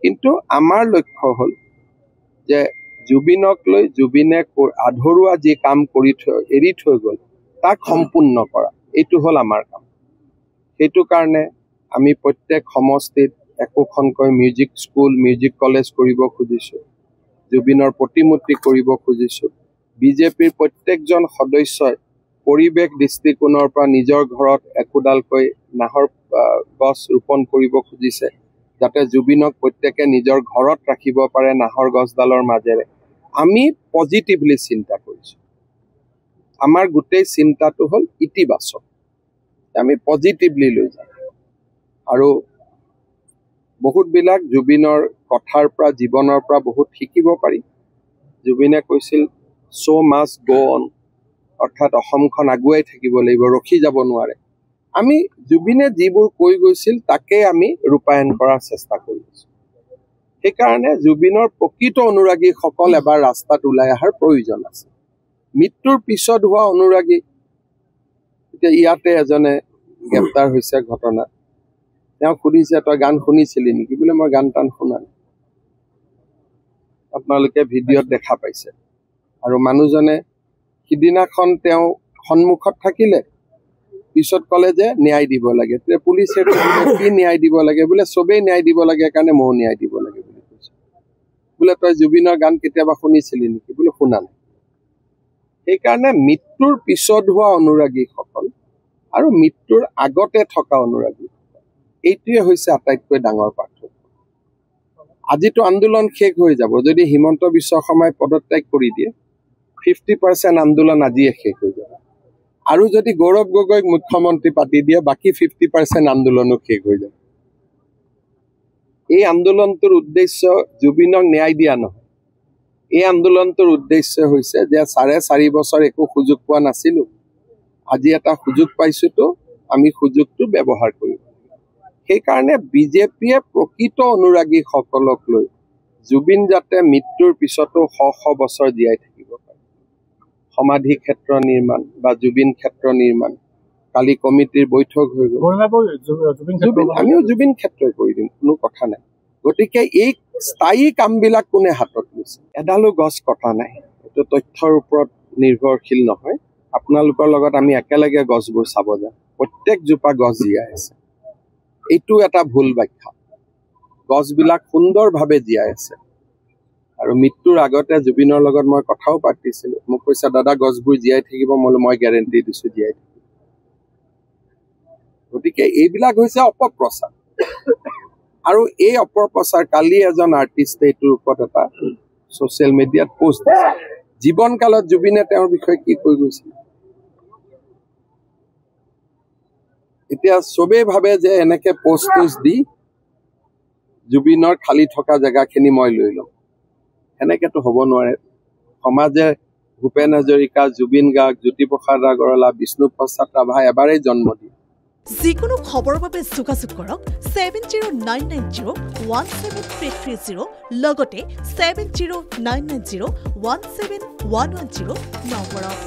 কিন্তু আমাৰ লক্ষ্য হ'ল যে জুবিনক লৈ জুবিনে আধৰুৱা যি কাম এৰি থৈ গ'ল তাক সম্পূৰ্ণ কৰা, এইটো হ'ল আমাৰ কাম। সেইটো কাৰণে আমি প্ৰত্যেক সমষ্টিত একোখনকৈ মিউজিক স্কুল, মিউজিক কলেজ কৰিব খুজিছোঁ, জুবিনৰ প্ৰতিমূৰ্তি কৰিব খুজিছোঁ। বিজেপিৰ প্ৰত্যেকজন সদস্যই পৰিৱেশ দৃষ্টিকোণৰ পৰা নিজৰ ঘৰত একোডালকৈ নাহৰ গছ ৰোপণ কৰিব খুজিছে, যাতে জুবিনক প্ৰত্যেকে নিজৰ ঘৰত ৰাখিব পাৰে নাহৰ গছডালৰ মাজেৰে। আমি পজিটিভলি চিন্তা কৰিছোঁ। আমাৰ গোটেই চিন্তাটো হ'ল ইতিবাচক, আমি পজিটিভলি লৈ যাম। আৰু বহুতবিলাক জুবিনৰ কথাৰ পৰা, জীৱনৰ পৰা বহুত শিকিব পাৰি। জুবিনে কৈছিল চ' মাষ্ট গ' অন, অৰ্থাৎ অসমখন আগুৱাই থাকিব লাগিব, ৰখি যাব নোৱাৰে। আমি জুবিনে যিবোৰ কৈ গৈছিল তাকে আমি ৰূপায়ণ কৰাৰ চেষ্টা কৰি আছোঁ। সেইকাৰণে জুবিনৰ প্ৰকৃত অনুৰাগীসকল এবাৰ ৰাস্তাত ওলাই অহাৰ প্ৰয়োজন আছে। মৃত্যুৰ পিছত হোৱা অনুৰাগী, এতিয়া ইয়াতে এজনে গ্ৰেপ্তাৰ হৈছে ঘটনাত, তেওঁ সুধিছে তই গান শুনিছিলি নেকি? বোলে মই গান টান শুনা নাই। আপোনালোকে ভিডিঅ'ত দেখা পাইছে। আৰু মানুহজনে সিদিনাখন তেওঁ সন্মুখত থাকিলে, পিছত ক'লে যে ন্যায় দিব লাগে। পুলিচে কি ন্যায় দিব লাগে? বোলে চবেই ন্যায় দিব লাগে কাৰণে ময়ো ন্যায় দিব লাগে বুলি কৈছে। বোলে তই জুবিনৰ গান কেতিয়াবা শুনিছিলি নেকি? বোলে শুনা নাই। সেইকাৰণে মৃত্যুৰ পিছত হোৱা অনুৰাগীসকল আৰু মৃত্যুৰ আগতে থকা অনুৰাগী, এইটোৱে হৈছে আটাইতকৈ ডাঙৰ পাৰ্থক্য। আজিতো আন্দোলন শেষ হৈ যাব। যদি হিমন্ত বিশ্ব শৰ্মাই পদত্যাগ কৰি দিয়ে, 50% আন্দোলন আজিয়ে শেষ হৈ যাব। আৰু যদি গৌৰৱ গগৈক মুখ্যমন্ত্ৰী পাতি দিয়ে, বাকী 50% আন্দোলনো শেষ হৈ যাব। এই আন্দোলনটোৰ উদ্দেশ্য জুবিনক ন্যায় দিয়া নহয়। এই আন্দোলনটোৰ উদ্দেশ্য হৈছে যে 4.5 বছৰ একো সুযোগ পোৱা নাছিলোঁ, আজি এটা সুযোগ পাইছোঁতো, আমি সুযোগটো ব্যৱহাৰ কৰিম। সেইকাৰণে বিজেপিয়ে প্ৰকৃত অনুৰাগীসকলক লৈ জুবিন যাতে মৃত্যুৰ পিছতো শ বছৰ জীয়াই থাকিব পাৰে, সমাধি ক্ষেত্ৰ নিৰ্মাণ বা জুবিন ক্ষেত্ৰ নিৰ্মাণ, কালি কমিটিৰ বৈঠক হৈ গ'ল, আমিও জুবিন ক্ষেত্ৰই কৰি দিম, কোনো কথা নাই। গতিকে এই স্থায়ী কামবিলাক কোনে হাতত লৈছে? এডালো গছ কটা নাই। এইটো তথ্যৰ ওপৰত নিৰ্ভৰশীল নহয়। আপোনালোকৰ লগত আমি একেলগে গছবোৰ চাব যাম। প্ৰত্যেকজোপা গছ জীয়াই আছে, এইটো এটা ভুল ব্যাখ্যা। গছবিলাক সুন্দৰভাৱে জীয়াই আছে। আৰু মৃত্যুৰ আগতে জুবিনৰ লগত মই কথাও পাতিছিলোঁ। মোক কৈছে দাদা গছবোৰ জীয়াই থাকিব, মই গেৰেণ্টি দিছোঁ জীয়াই থাকিব। গতিকে এইবিলাক হৈছে অপপ্ৰচাৰ। আৰু এই অপপ্ৰচাৰ, কালি এজন আৰ্টিষ্টে এইটোৰ ওপৰত এটা ছ'চিয়েল মিডিয়াত পোষ্ট দিছে। জীৱনকালত জুবিনে তেওঁৰ বিষয়ে কি কৈ গৈছিল। এতিয়া চবেই ভাবে যে এনেকে পোষ্ট দি জুবিনৰ খালী থকা জেগাখিনি মই লৈ ল'ম। সেনেকেতো হ'ব নোৱাৰে। সমাজে ভূপেন হাজৰিকা, জুবিন গাৰ্গ, জ্যোতিপ্ৰসাদ আগৰৱালা, বিষ্ণু প্ৰসাদ ৰাভা এবাৰেই জন্ম দিয়ে। যিকোনো খবৰৰ বাবে যোগাযোগ কৰক 7099017330 লগতে 7099017110 নম্বৰত।